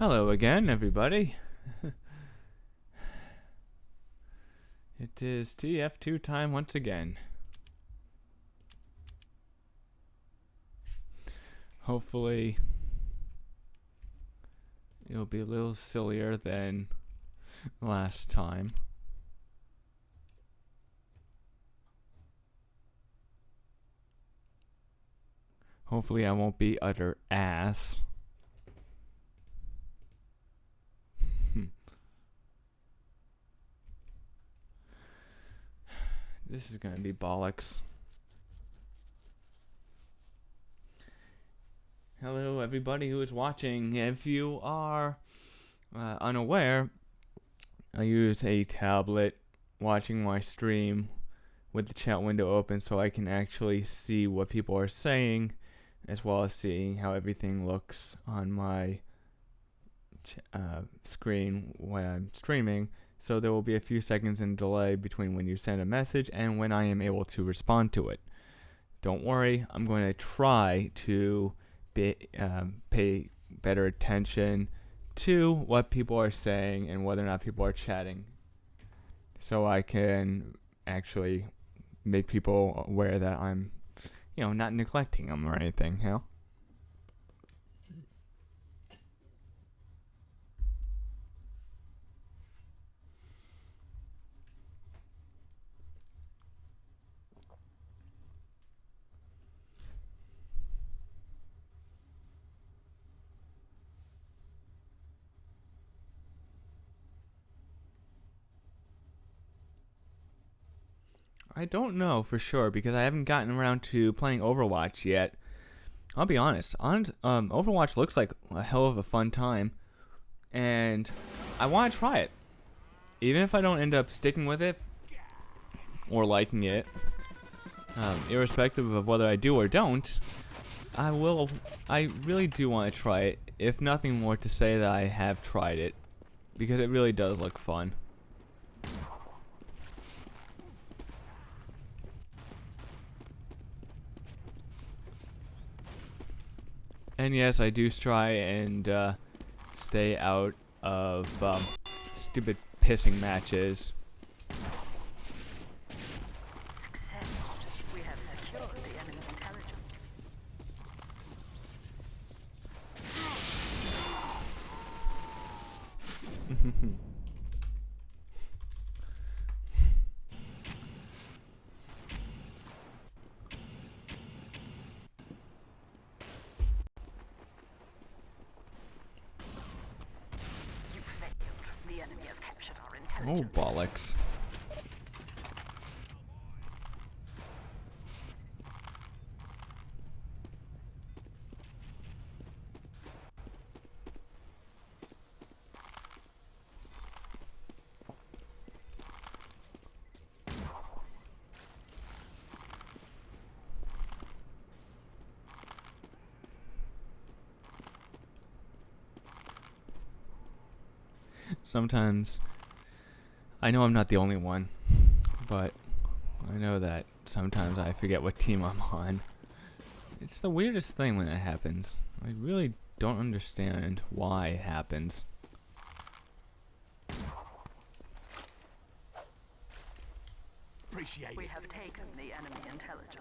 Hello again, everybody. It is TF2 time once again. Hopefully, it'll be a little sillier than last time. Hopefully, I won't be utter ass. This is gonna be bollocks. Hello, everybody who is watching. If you are unaware, I use a tablet watching my stream with the chat window open so I can actually see what people are saying, as well as seeing how everything looks on my screen when I'm streaming. So there will be a few seconds in delay between when you send a message and when I am able to respond to it. Don't worry, I'm going to try to pay better attention to what people are saying and whether or not people are chatting, so I can actually make people aware that I'm, not neglecting them or anything, I don't know for sure because I haven't gotten around to playing Overwatch yet. I'll be honest. Overwatch looks like a hell of a fun time, and I want to try it. Even if I don't end up sticking with it or liking it, irrespective of whether I do or don't, I really do want to try it, if nothing more to say that I have tried it, because it really does look fun. And yes, I do try and stay out of stupid pissing matches. Success. We have secured the enemy intelligence. You failed. The enemy has captured our intelligence. Oh, bollocks. Sometimes, I know I'm not the only one, but I know that sometimes I forget what team I'm on. It's the weirdest thing when that happens. I really don't understand why it happens. We have taken the enemy intelligence.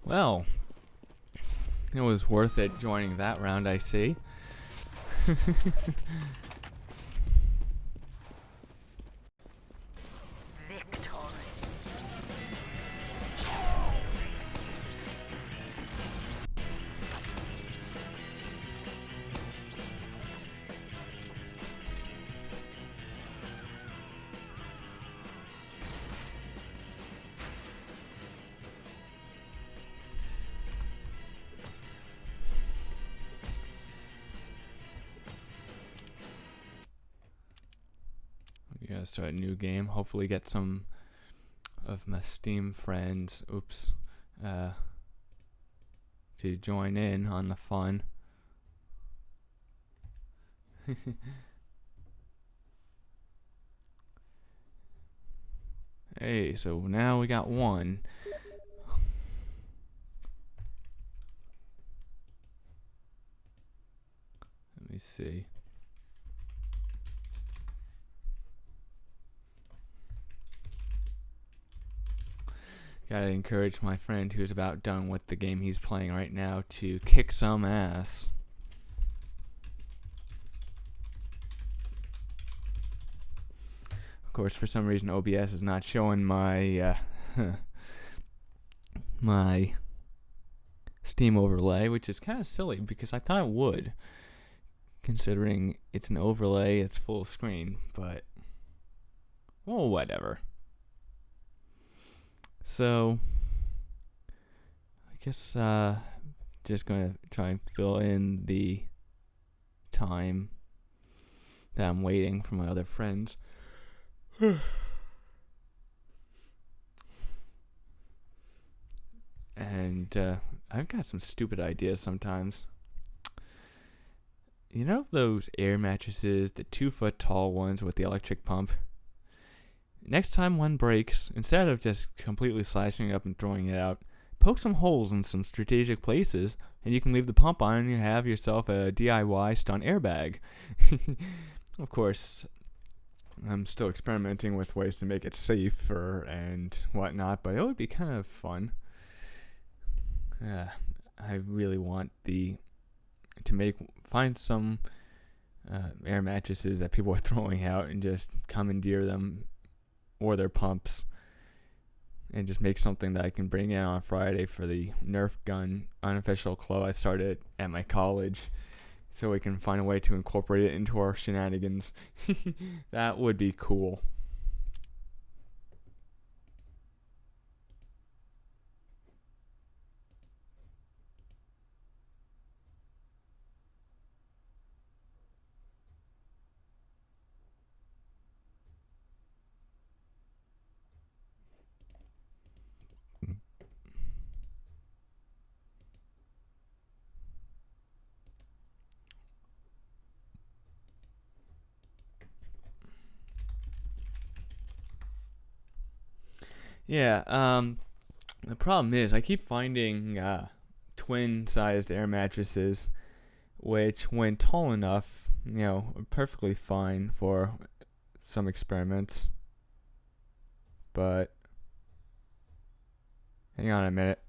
Well, it was worth it joining that round, I see. Victory. start a new game. Hopefully get some of my Steam friends, to join in on the fun. Hey, so now we got one. Let me see. Gotta encourage my friend who's about done with the game he's playing right now to kick some ass. Of course, for some reason, OBS is not showing my my Steam overlay, which is kind of silly because I thought it would, considering it's an overlay, it's full screen, but well, whatever. So I guess just gonna try and fill in the time that I'm waiting for my other friends. And I've got some stupid ideas sometimes. You know those air mattresses, the 2-foot tall ones with the electric pump? Next time one breaks, instead of just completely slashing it up and throwing it out, poke some holes in some strategic places, and you can leave the pump on and you have yourself a DIY stunt airbag. Of course, I'm still experimenting with ways to make it safer and whatnot, but it would be kind of fun. I really want find some air mattresses that people are throwing out and just commandeer them or their pumps and just make something that I can bring in on Friday for the Nerf gun unofficial club I started at my college, so we can find a way to incorporate it into our shenanigans. That would be cool. Yeah, the problem is I keep finding twin-sized air mattresses, which, when tall enough, are perfectly fine for some experiments. But hang on a minute.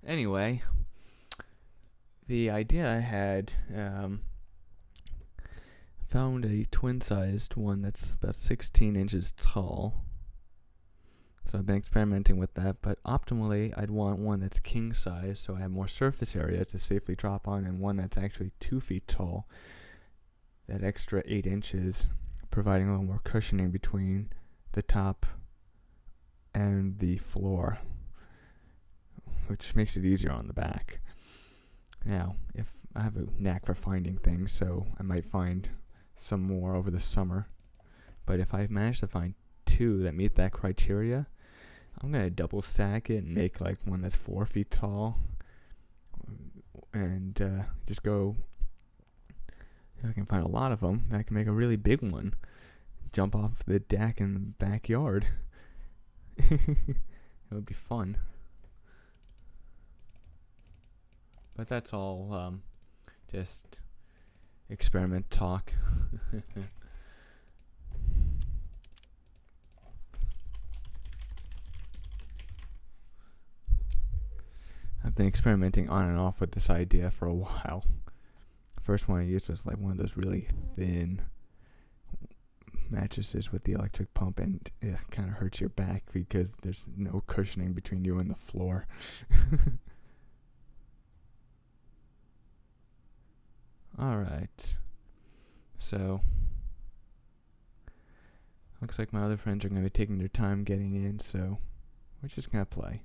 Anyway, the idea I had, found a twin-sized one that's about 16 inches tall. So I've been experimenting with that, but optimally I'd want one that's king size so I have more surface area to safely drop on, and one that's actually 2 feet tall. That extra 8 inches, providing a little more cushioning between the top and the floor, which makes it easier on the back. Now, if I have a knack for finding things, so I might find some more over the summer. But if I manage to find 2 that meet that criteria, I'm going to double stack it and make like one that's 4 feet tall. And just go, if I can find a lot of them, I can make a really big one. Jump off the deck in the backyard. It would be fun. But that's all just experiment talk. been experimenting on and off with this idea for a while. First one I used was like one of those really thin mattresses with the electric pump, and it kind of hurts your back because there's no cushioning between you and the floor. Alright. So, looks like my other friends are going to be taking their time getting in, so we're just going to play.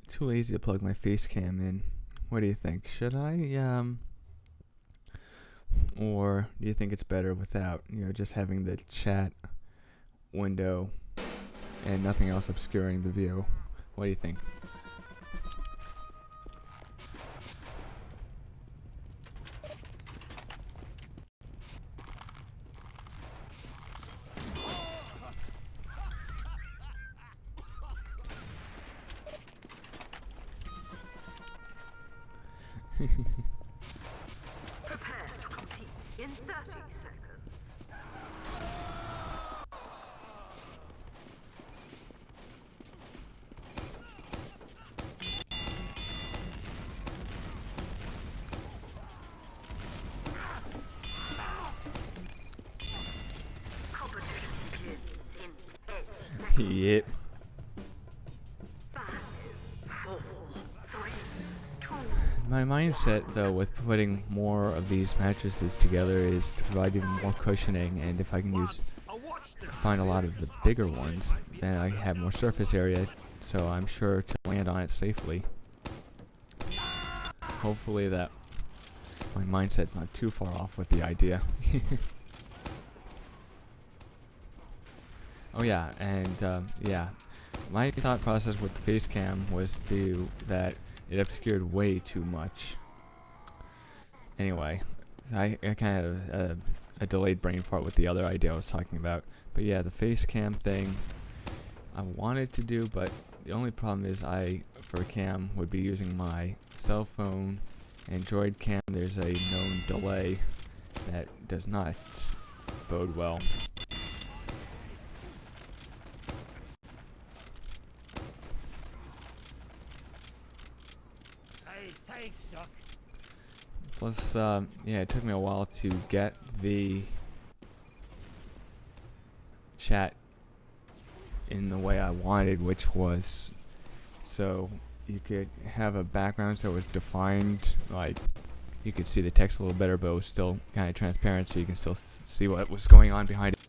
Too lazy to plug my face cam in. What do you think? Should I, or do you think it's better without, just having the chat window and nothing else obscuring the view? What do you think? Prepare to compete in 30 seconds. Competition begins in 10 seconds. Yep. 5, 4, 3, 2. My mindset, though, with putting more of these mattresses together is to provide even more cushioning, and if I can find a lot of the bigger ones, then I have more surface area, so I'm sure to land on it safely. Hopefully that my mindset's not too far off with the idea. Oh yeah, and yeah, my thought process with the face cam was that it obscured way too much. Anyway, I kind of a delayed brain fart with the other idea I was talking about. But yeah, the face cam thing I wanted to do, but the only problem is for cam, would be using my cell phone. Android cam, there's a known delay that does not bode well. Thanks, Doc. Plus, yeah, it took me a while to get the chat in the way I wanted, which was so you could have a background so it was defined, like you could see the text a little better, but it was still kind of transparent, so you can still see what was going on behind it.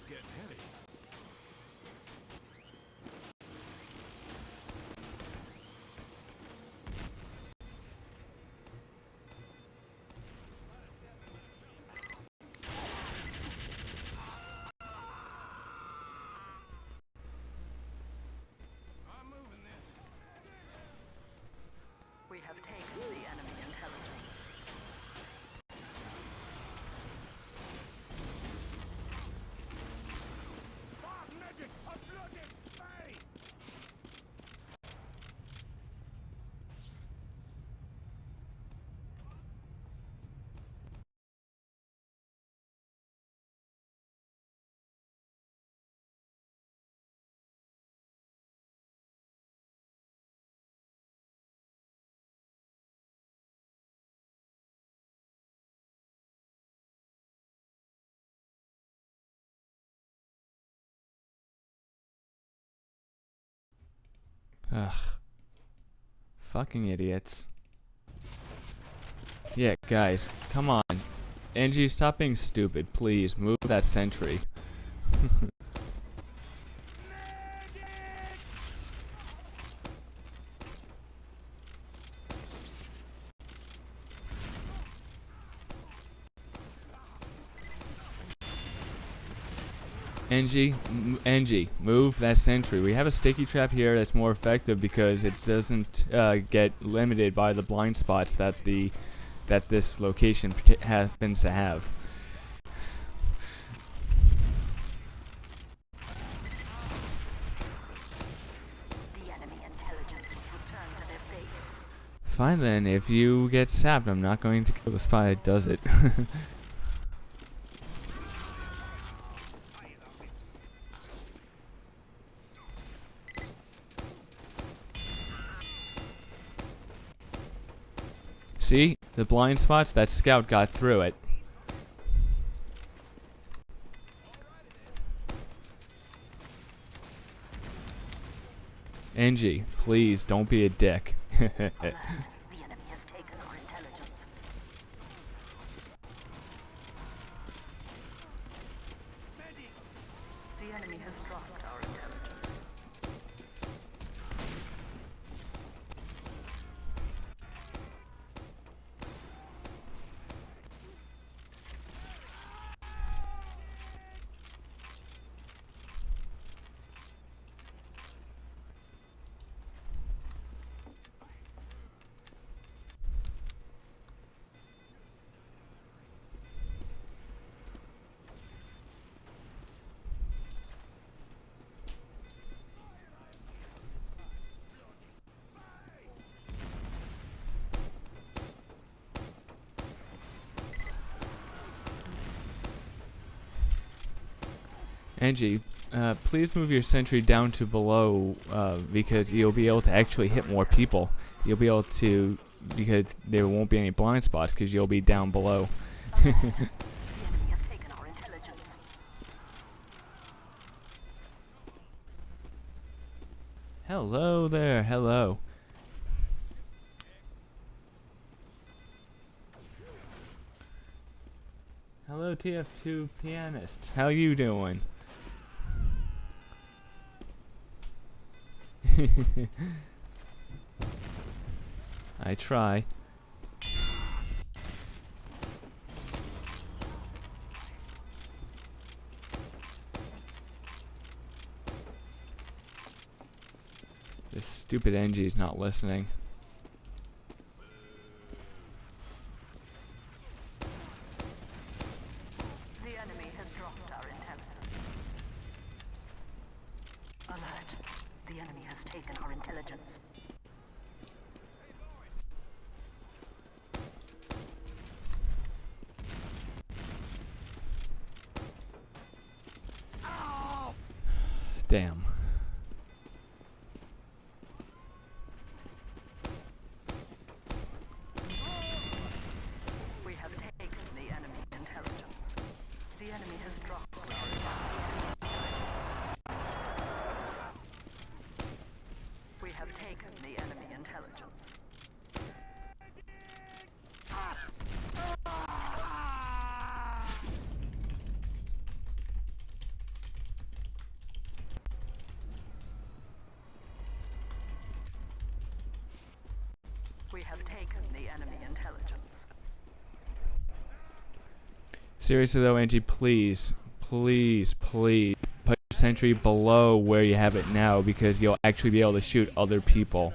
getting heavy. I'm moving this. We have taken the enemy intelligence. Fuck, magic! A bloody bay! Ugh. Fucking idiots. Yeah, guys, come on. Angie, stop being stupid. Please, move that sentry. Angie, move that sentry. We have a sticky trap here that's more effective because it doesn't get limited by the blind spots that this location happens to have. The enemy intelligence return to their base. Fine then, if you get sapped, I'm not going to kill the spy that does it. See? The blind spots, that scout got through it. Angie, please, don't be a dick. Alert. The enemy has taken our intelligence. The enemy has dropped our intelligence. Angie, please move your sentry down to below because you'll be able to actually hit more people. You'll be able to, because there won't be any blind spots because you'll be down below. The enemy has taken our intelligence. Hello there, hello. Hello TF2 pianist, how you doing? I try. This stupid NG's not listening. The enemy has dropped our intelligence. Alert. The enemy has taken our intelligence. Damn. We have taken the enemy intelligence. The enemy has dropped our intelligence. We have taken the enemy intelligence. have taken the enemy intelligence. Seriously though, Angie, please, please, please put your sentry below where you have it now, because you'll actually be able to shoot other people.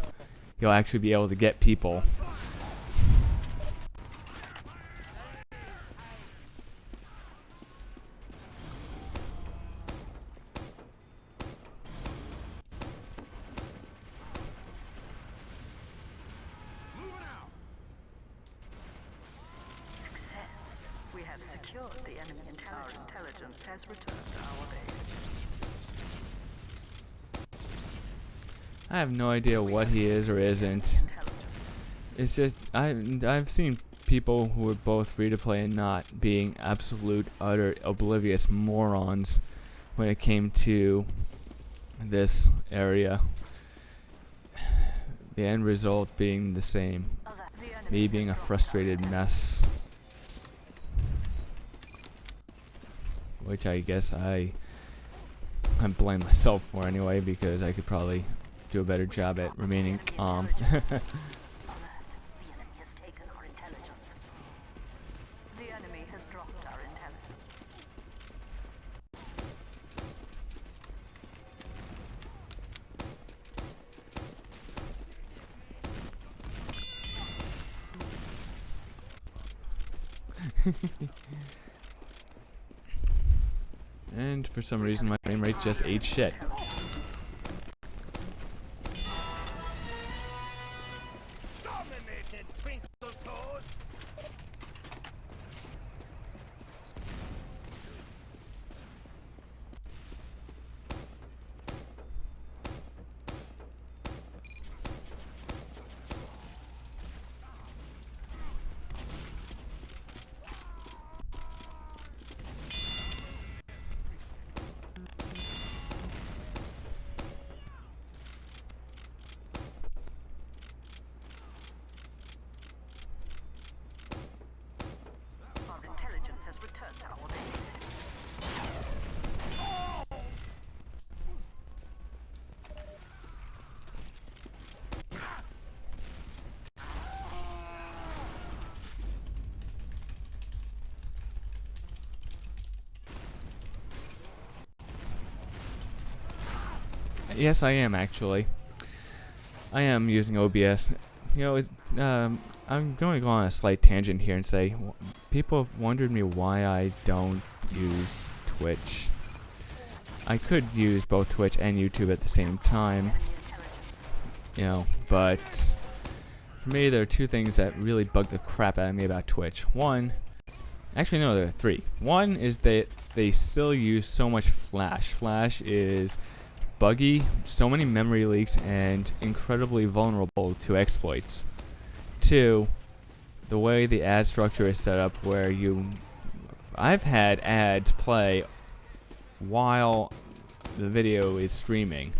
You'll actually be able to get people. Moving out. Success. We have secured the enemy intelligence. Our intelligence has returned to our base. I have no idea what he is or isn't. It's just I've seen people who are both free to play and not being absolute utter oblivious morons when it came to this area. The end result being the same. Me being a frustrated mess. Which I guess I blame myself for anyway, because I could probably do a better job at remaining calm. The enemy has taken our intelligence. The enemy has dropped our intelligence. And for some reason my frame rate just ate shit. Dominated, twinkle toes. Our intelligence has returned to our base. Yes, I am actually. I am using OBS. You know, I'm going to go on a slight tangent here and say people have wondered me why I don't use Twitch. I could use both Twitch and YouTube at the same time, you know, but for me there are two things that really bug the crap out of me about Twitch. One, actually no, there are three. One is that they still use so much Flash. Flash is buggy, so many memory leaks, and incredibly vulnerable to exploits. Two, the way the ad structure is set up where I've had ads play while the video is streaming,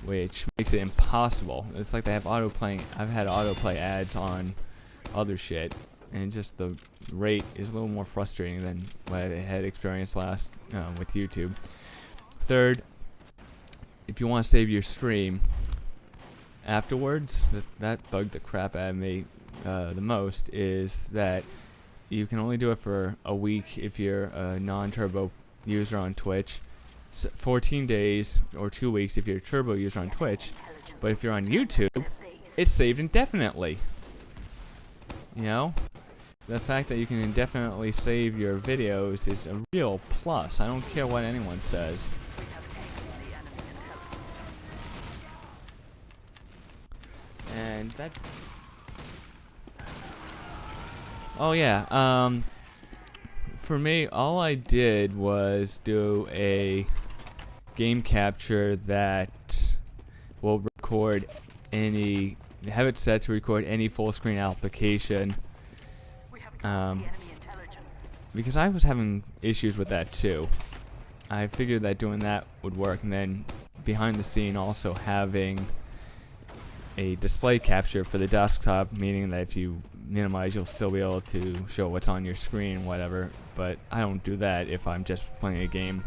which makes it impossible. It's like they have autoplaying. I've had autoplay ads on other shit, and just the rate is a little more frustrating than what I had experienced last with YouTube. Third, if you want to save your stream afterwards, that bugged the crap out of me the most, is that you can only do it for a week if you're a non-turbo user on Twitch, 14 days or 2 weeks if you're a turbo user on Twitch, but if you're on YouTube, it's saved indefinitely. You know? The fact that you can indefinitely save your videos is a real plus. I don't care what anyone says. We have taken the enemy intelligence. And that... Oh yeah, for me, all I did was do a game capture that will record have it set to record any full screen application. We have dropped the enemy intelligence. Because I was having issues with that too. I figured that doing that would work, and then behind the scene also having a display capture for the desktop, meaning that if you minimize you'll still be able to show what's on your screen, whatever, but I don't do that if I'm just playing a game.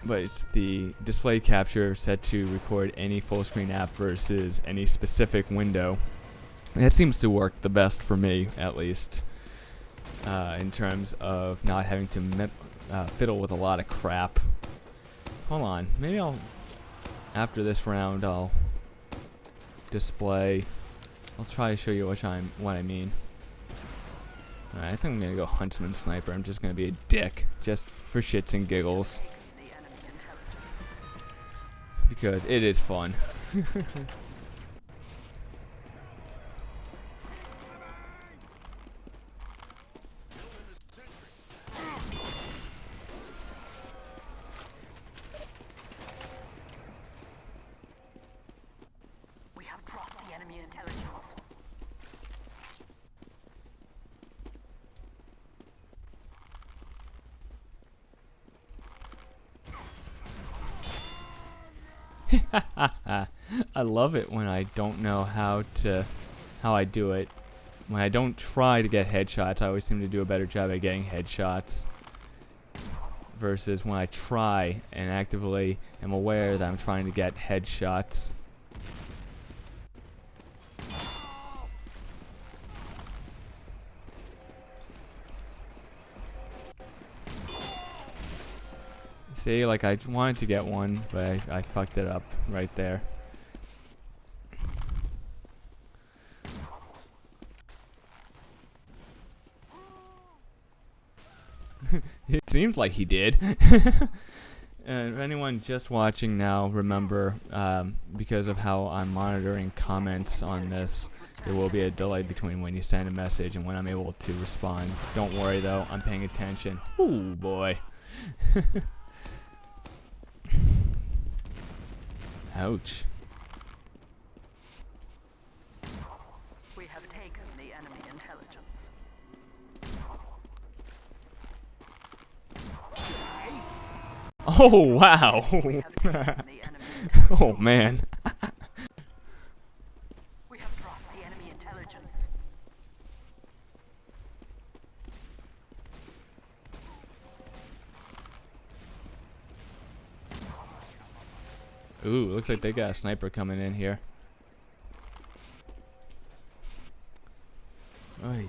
But it's the display capture set to record any full screen app versus any specific window, That seems to work the best for me, at least, in terms of not having to fiddle with a lot of crap. Hold on, maybe after this round, I'll display. I'll try to show you what I mean. Alright, I think I'm gonna go Huntsman Sniper. I'm just gonna be a dick, just for shits and giggles, because it is fun. We have dropped the enemy intelligence. I love it when I don't know how I do it. When I don't try to get headshots, I always seem to do a better job at getting headshots. Versus when I try and actively am aware that I'm trying to get headshots. See, like I wanted to get one, but I fucked it up right there. It seems like he did. And if anyone just watching now, remember, because of how I'm monitoring comments on this, there will be a delay between when you send a message and when I'm able to respond. Don't worry though, I'm paying attention. Ooh boy. Ouch. We have taken the enemy intelligence. Oh wow. We have taken the enemy Oh man. We have dropped the enemy intelligence. Ooh, looks like they got a sniper coming in here. Ay, ay, ay,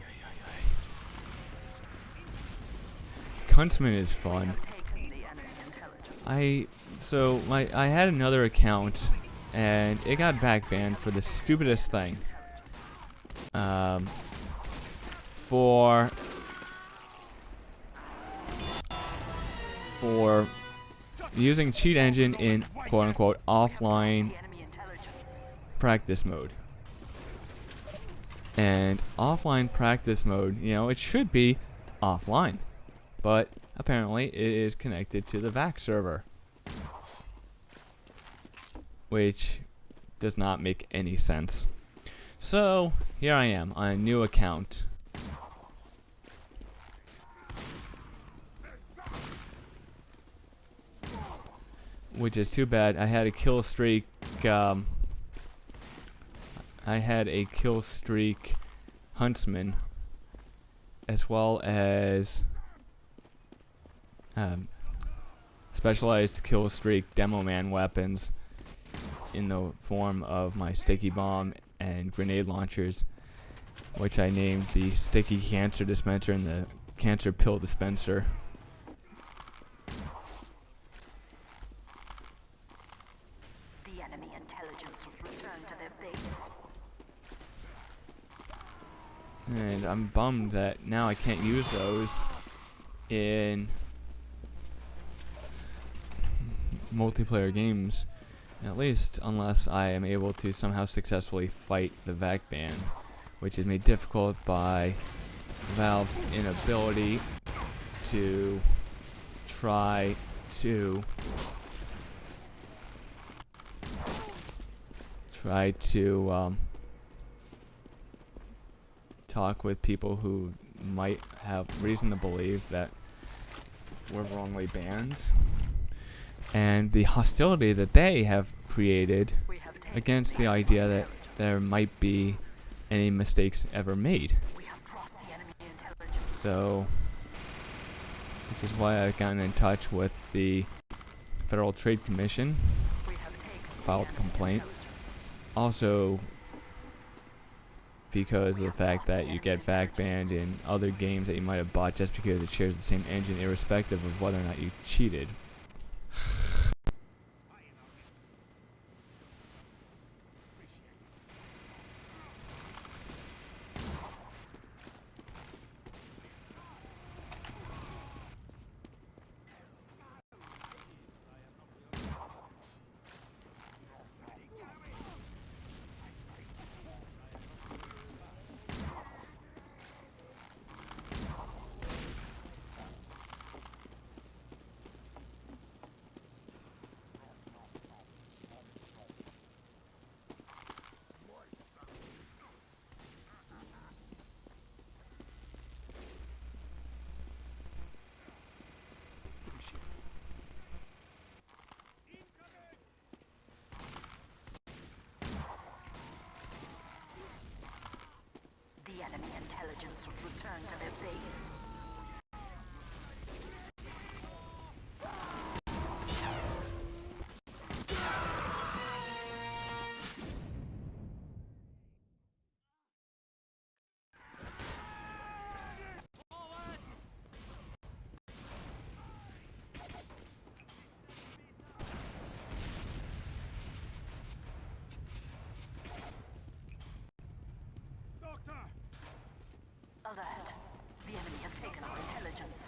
ay. Huntsman is fun. Taken the enemy intelligence. I had another account and it got back banned for the stupidest thing. For using cheat engine in quote unquote offline The enemy intelligence. practice mode. And offline practice mode, you know, it should be offline. But apparently it is connected to the VAC server. Which does not make any sense. So, here I am on a new account. Which is too bad. I had a kill streak. Huntsman, as well as specialized kill streak demo man weapons in the form of my sticky bomb and grenade launchers, which I named the sticky cancer dispenser and the cancer pill dispenser. The enemy intelligence has returned to their base. And I'm bummed that now I can't use those in multiplayer games, at least unless I am able to somehow successfully fight the VAC ban, which is made difficult by Valve's inability to try to talk with people who might have reason to believe that we're wrongly banned, and the hostility that they have created We have taken against the idea that there might be any mistakes ever made. We have dropped the enemy intelligence. So, this is why I've gotten in touch with the Federal Trade Commission, We have taken filed a the enemy complaint. intelligence. Also because of the fact that you get fact banned in other games that you might have bought just because it shares the same engine, irrespective of whether or not you cheated. The enemy intelligence will return to their base. Doctor! Alert. The enemy has taken our intelligence.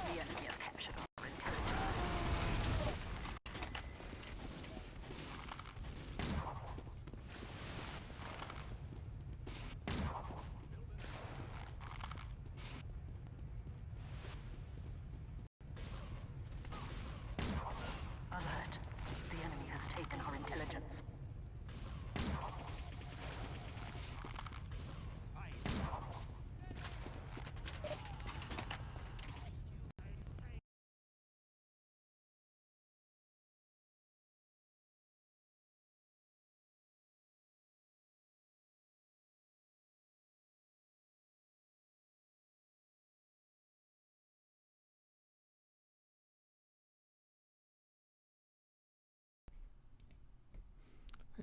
The enemy has captured our intelligence. Alert. The enemy has taken our intelligence.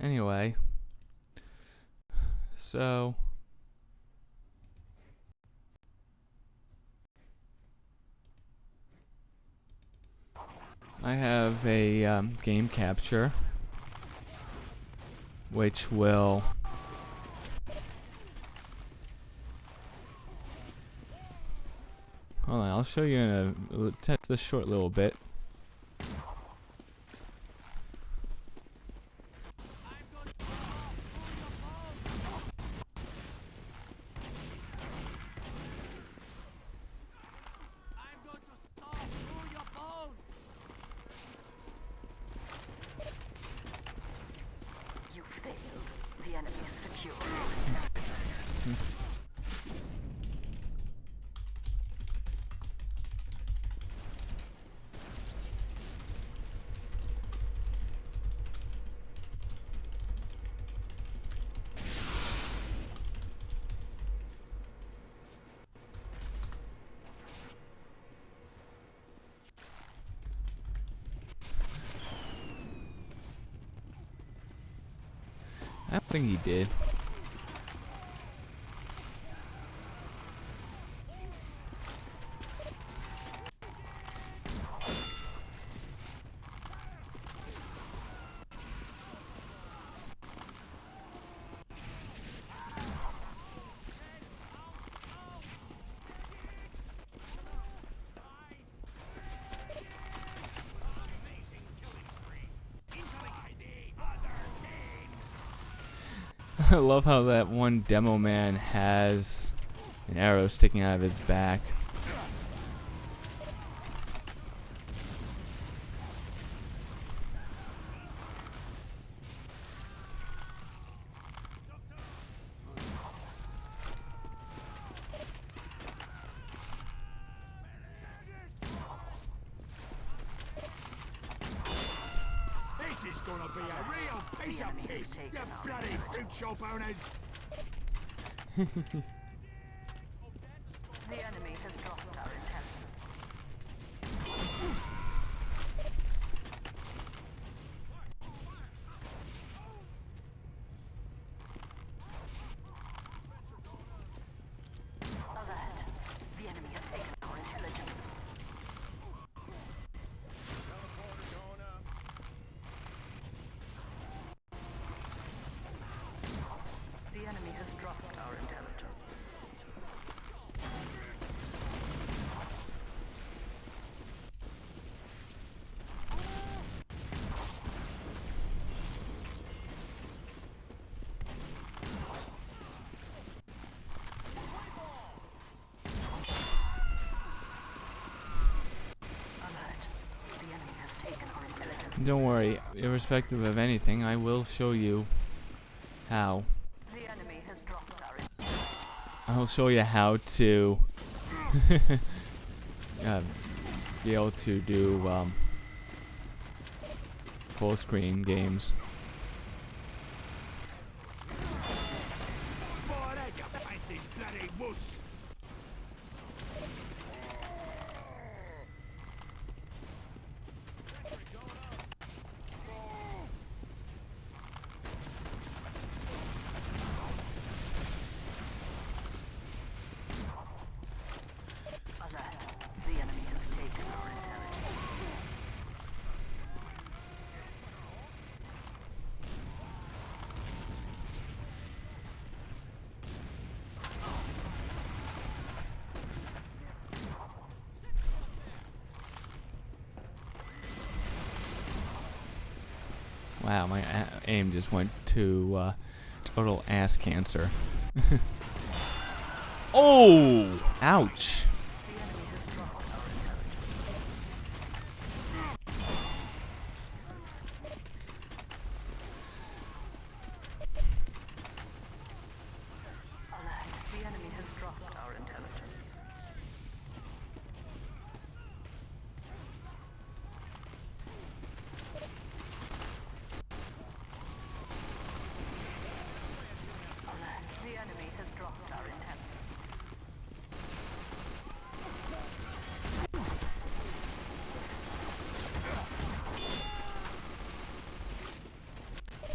Anyway, so I have a game capture, which will hold on. I'll show you in a test this short little bit. You failed. The enemy is secure. I don't think he did. I love how that one demo man has an arrow sticking out of his back. This is gonna be a real piece of piss, you bloody fruit shop owners! The enemy has dropped our intelligence. Alert. The enemy has taken our intelligence. The enemy has dropped our intelligence. Alert. The enemy has taken our intelligence. Don't worry, irrespective of anything, I will show you how. The enemy has dropped our I'll show you how to be able to do full screen games. Spot that, you fancy bloody wuss! alert. The enemy has taken our intelligence. Wow, my aim just went to total ass cancer. Oh! Ouch! The enemy has dropped our intelligence. Alert. The enemy has dropped our intelligence. Alert. The enemy has dropped our intelligence.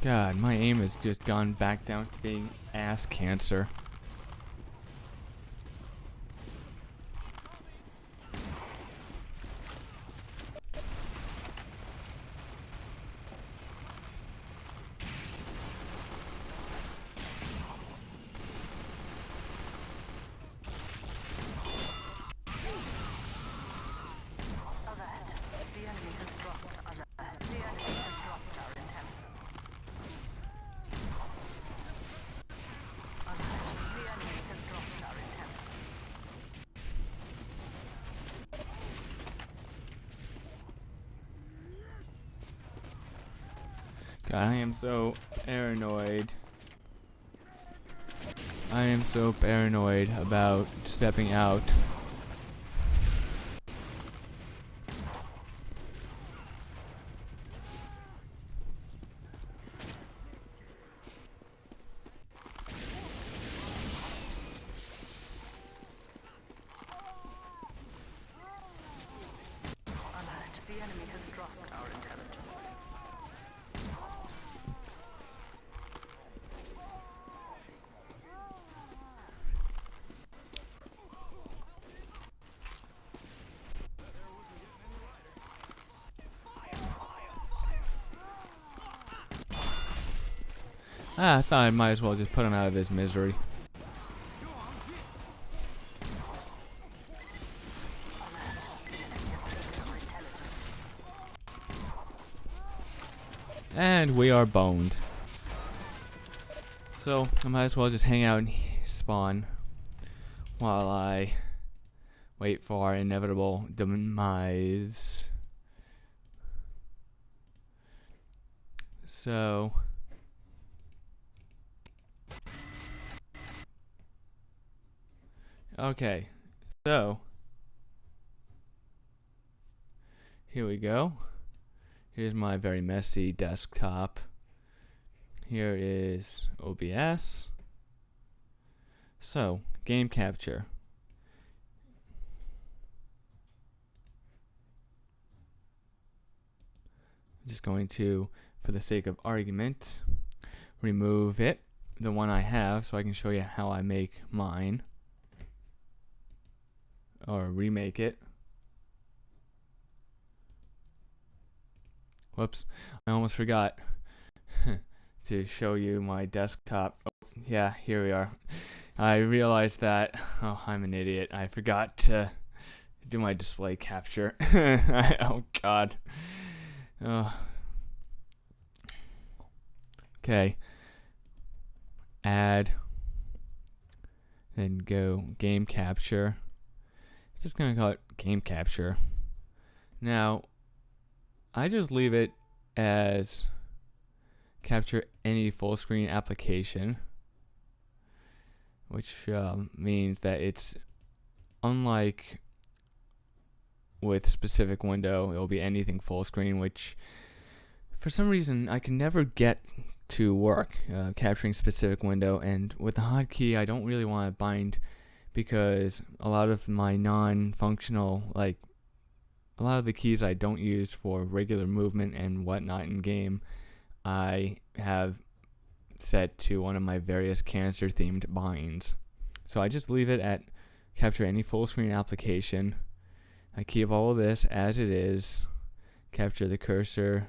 God, my aim has just gone back down to being ass cancer. Alert. The enemy has dropped. Alert. The enemy has dropped our intelligence. Alert. The enemy has dropped our intelligence. God, I am so paranoid. I am so paranoid about stepping out. Alert. The enemy has dropped our intelligence. I thought I might as well just put him out of his misery. And we are boned. So I might as well just hang out and spawn while I wait for our inevitable demise. So okay, so here we go. Here's my very messy desktop. Here is OBS. So, game capture. I'm just going to, for the sake of argument, remove it, the one I have, so I can show you how I make mine. Or remake it. Whoops, I almost forgot to show you my desktop. Oh, yeah, here we are. I realized that, oh, I'm an idiot. I forgot to do my display capture. Oh, God. Oh. Okay. Add. Then go game capture. Just gonna call it game capture. Now, I just leave it as capture any full screen application, which means that it's unlike with specific window, it will be anything full screen, which for some reason I can never get to work capturing specific window. And with the hotkey, I don't really want to bind because a lot of my non-functional, like a lot of the keys I don't use for regular movement and whatnot in game, I have set to one of my various cancer themed binds. So I just leave it at capture any full screen application. I keep all of this as it is. Capture the cursor.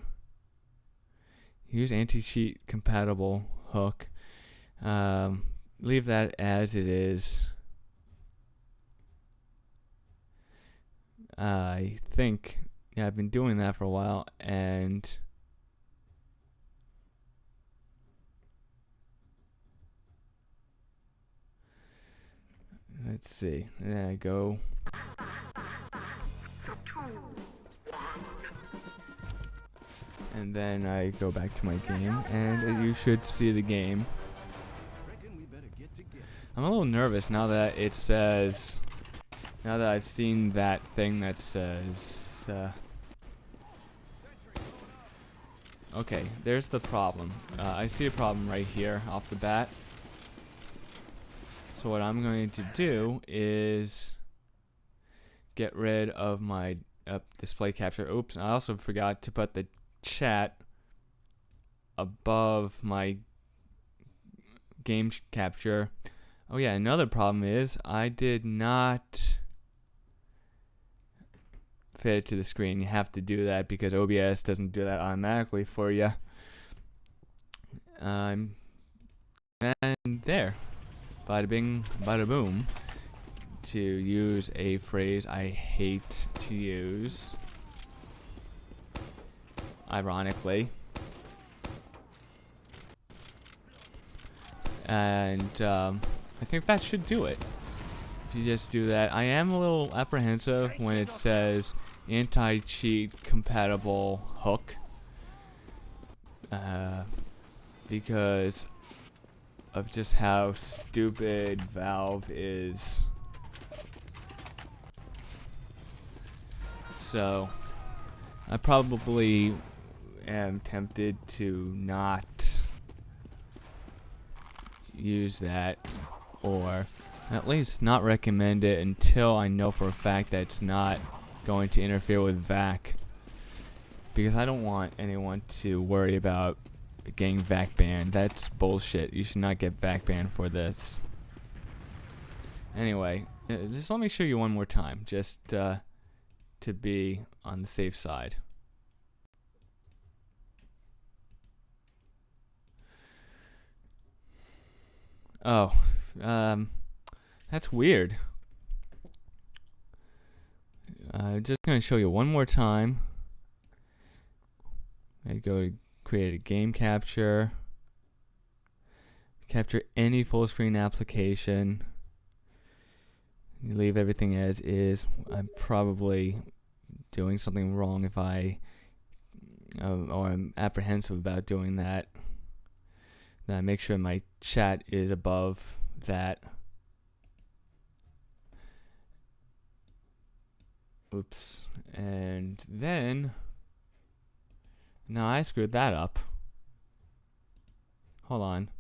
Use anti-cheat compatible hook. Leave that as it is. I think, yeah, I've been doing that for a while, and let's see. Then I go. And then I go back to my game, and you should see the game. I'm a little nervous now that it says, now that I've seen that thing that says, okay, there's the problem. I see a problem right here off the bat. So what I'm going to do is get rid of my display capture. Oops, I also forgot to put the chat above my game capture. Oh yeah, another problem is I did not fit it to the screen. You have to do that because OBS doesn't do that automatically for you. And there, bada bing, bada boom. To use a phrase I hate to use, ironically. And I think that should do it. If you just do that. I am a little apprehensive when it says anti-cheat compatible hook, because of just how stupid Valve is. So I probably am tempted to not use that, or at least not recommend it until I know for a fact that it's not going to interfere with VAC, because I don't want anyone to worry about getting VAC banned. That's bullshit. You should not get VAC banned for this. Anyway, just let me show you one more time, just to be on the safe side. Oh, that's weird. Just gonna show you one more time. I go to create a game capture. Capture any full screen application. You leave everything as is. I'm probably doing something wrong if I, or I'm apprehensive about doing that. Then I make sure my chat is above that. Oops. And then, now I screwed that up. Hold on.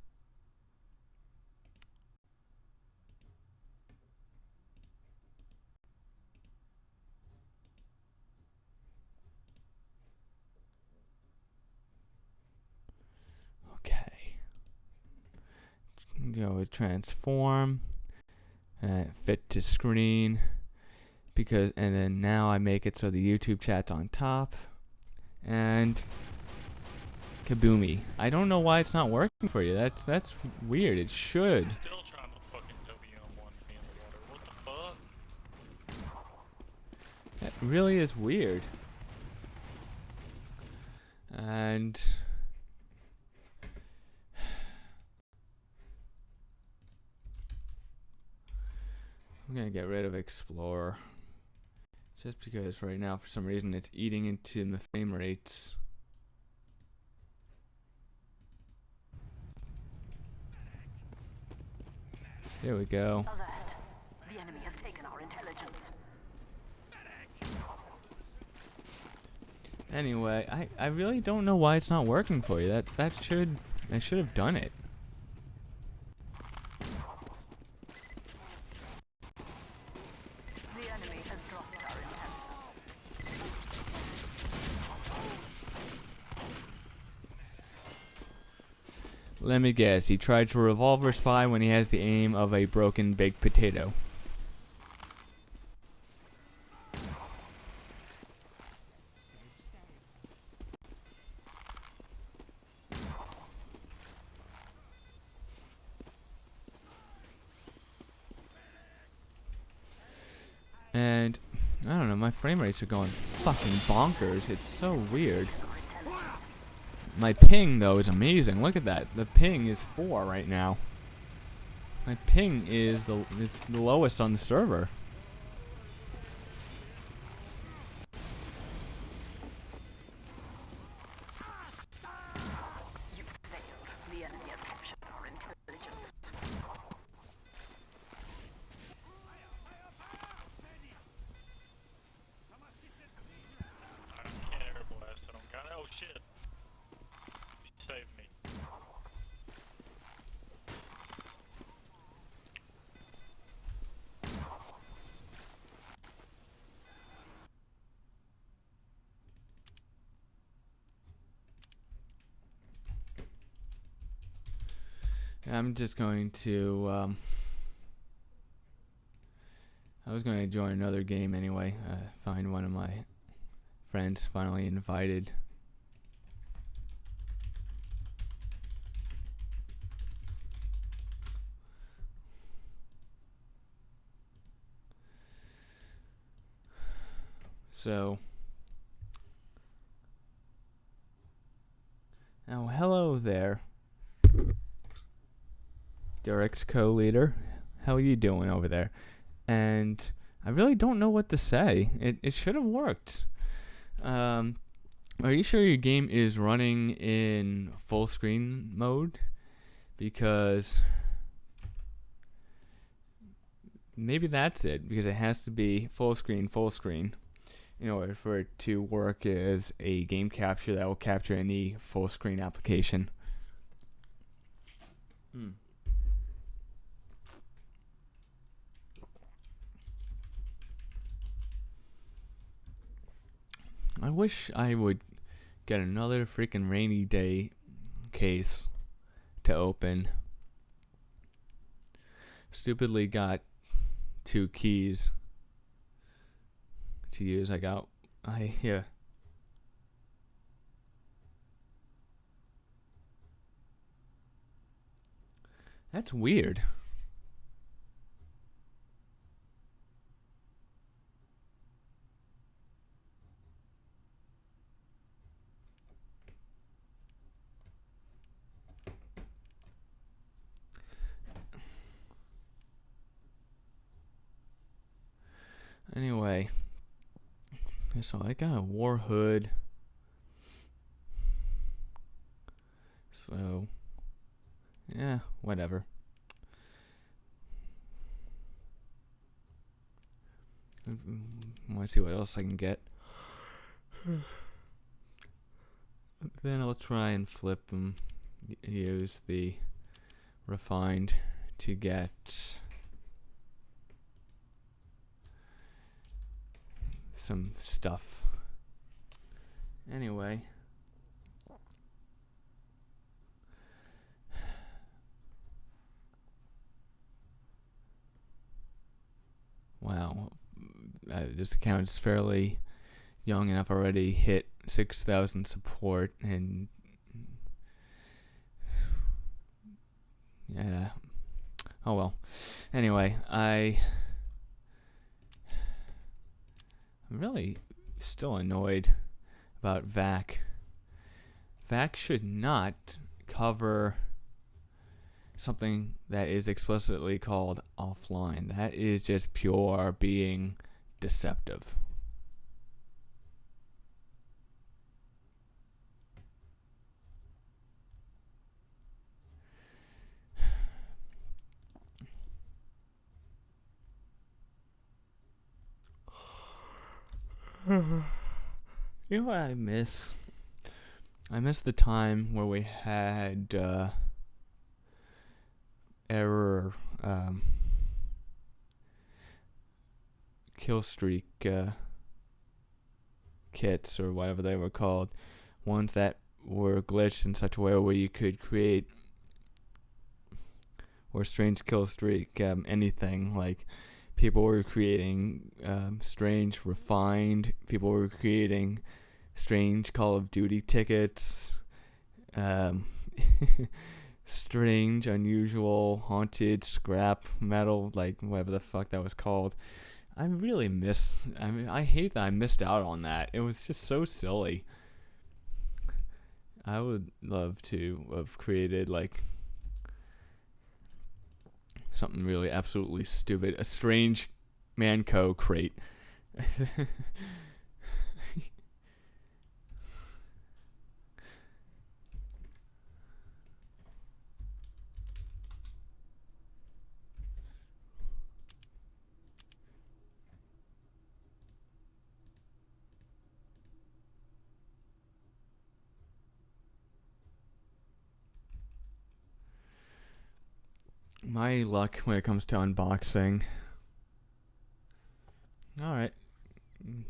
Okay. Go with transform. Fit to screen. And then now I make it so the YouTube chat's on top. And kaboomy. I don't know why it's not working for you. That's weird. It should. Still trying to fucking WM1 me in the water. What the fuck? That really is weird. And I'm gonna get rid of Explorer. Just because right now, for some reason, it's eating into my frame rates. There we go. Alert. The enemy has taken our intelligence. Anyway, I really don't know why it's not working for you. I should have done it. The enemy has dropped our intelligence. Let me guess, he tried to revolver spy when he has the aim of a broken baked potato. And I don't know, my frame rates are going fucking bonkers. It's so weird. My ping though is amazing. Look at that. The ping is 4 right now. My ping is the lowest on the server. You failed. The enemy has captured our intelligence. I can't air blast. I don't got it. Oh shit. You saved me. I'm just going to I was going to join another game anyway. Find one of my friends finally invited. So now hello there, Derek's co-leader. How are you doing over there? And I really don't know what to say. It should have worked. Are you sure your game is running in full screen mode? Because maybe that's it. Because it has to be full screen, in order for it to work as a game capture that will capture any full screen application. I wish I would get another freaking rainy day case to open. Stupidly got 2 keys to use. Yeah. That's weird. Anyway, so I got a war hood. So, yeah, whatever. Want to see what else I can get. Then I'll try and flip them. Use the refined to get some stuff. Anyway. Wow. This account is fairly young and I've already hit 6,000 support and yeah. Oh well. Anyway, I'm really still annoyed about VAC. VAC should not cover something that is explicitly called offline. That is just pure being deceptive. You know what I miss? I miss the time where we had error kill streak kits or whatever they were called. Ones that were glitched in such a way where you could create or strange kill streak anything. Like people were creating strange refined. People were creating strange Call of Duty tickets. Strange, unusual, haunted, scrap metal, like whatever the fuck that was called. I hate that I missed out on that. It was just so silly. I would love to have created like something really absolutely stupid. A strange Manco crate. My luck when it comes to unboxing. Alright.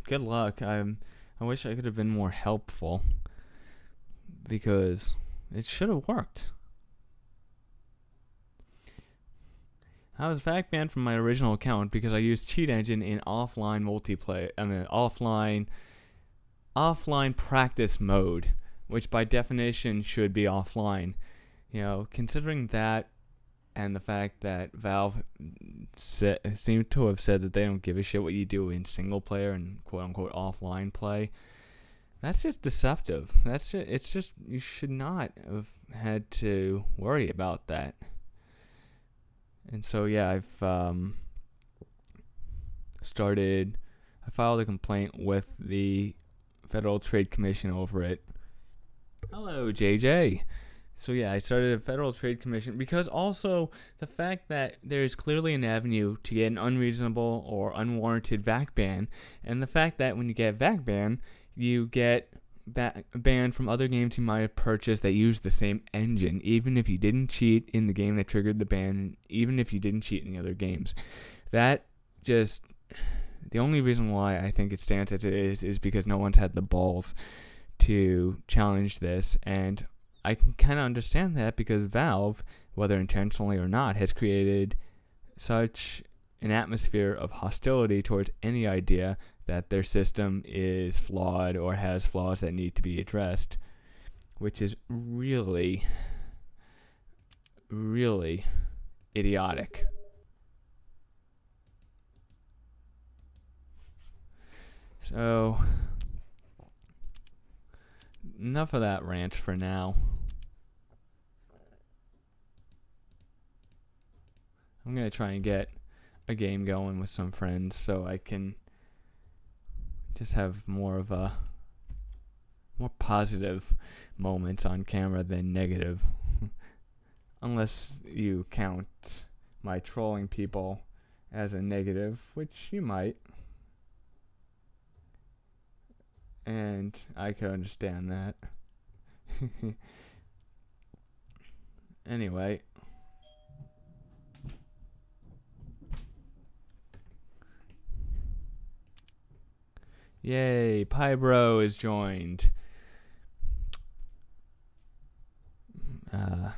Good luck. I wish I could have been more helpful. Because it should have worked. I was fact banned from my original account because I used Cheat Engine in offline multiplayer. Offline practice mode, which by definition should be offline. You know, considering that and the fact that Valve seemed to have said that they don't give a shit what you do in single player and quote unquote offline play, that's just deceptive. It's just, you should not have had to worry about that. And so yeah, I filed a complaint with the Federal Trade Commission over it. Hello, JJ. So yeah, I started a Federal Trade Commission because also the fact that there is clearly an avenue to get an unreasonable or unwarranted VAC ban, and the fact that when you get VAC ban, you get banned from other games you might have purchased that use the same engine, even if you didn't cheat in the game that triggered the ban, even if you didn't cheat in the other games. That just, the only reason why I think it stands as it is because no one's had the balls to challenge this, and I can kind of understand that because Valve, whether intentionally or not, has created such an atmosphere of hostility towards any idea that their system is flawed or has flaws that need to be addressed, which is really, really idiotic. So, enough of that rant for now. I'm going to try and get a game going with some friends so I can just have more positive moments on camera than negative. Unless you count my trolling people as a negative, which you might. And I could understand that. Anyway. Yay, Pybro is joined.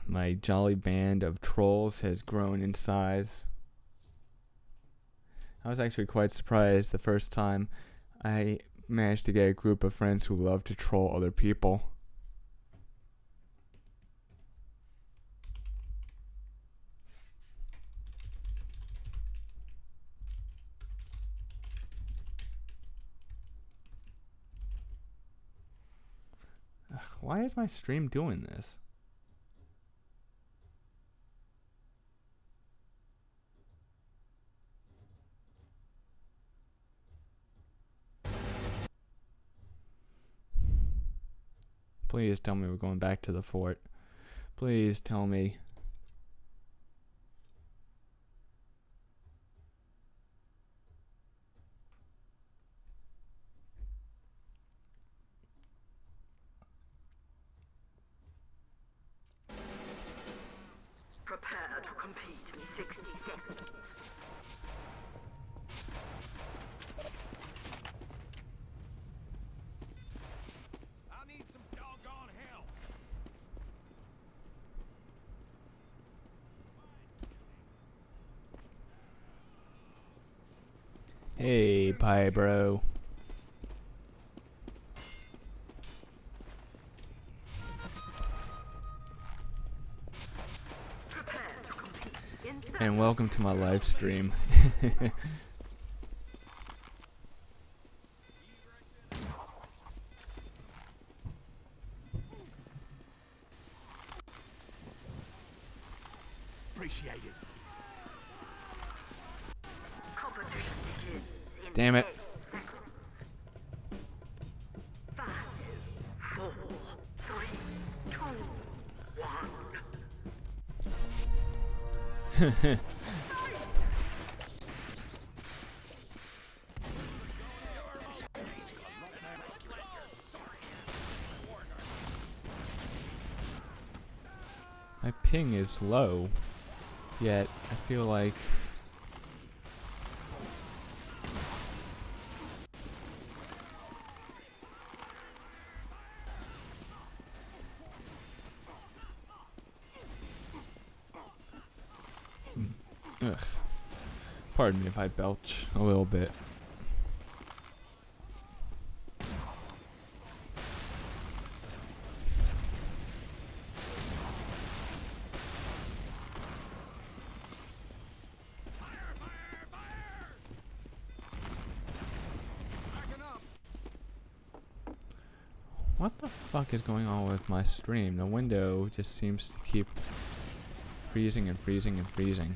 My jolly band of trolls has grown in size. I was actually quite surprised the first time I managed to get a group of friends who love to troll other people. Ugh, why is my stream doing this? Please tell me we're going back to the fort. Please tell me. Prepare to compete in 60 seconds. I need some doggone help. Hey, Pybro. Prepare to compete in 30 And welcome to my live stream. Appreciate it. Competition begins in Damn it. 10 seconds. 5, 4, 3, 2, 1. My ping is low, yet I feel like ugh. Pardon me if I belch a little bit. Backing up. What the fuck is going on with my stream? The window just seems to keep freezing and freezing and freezing.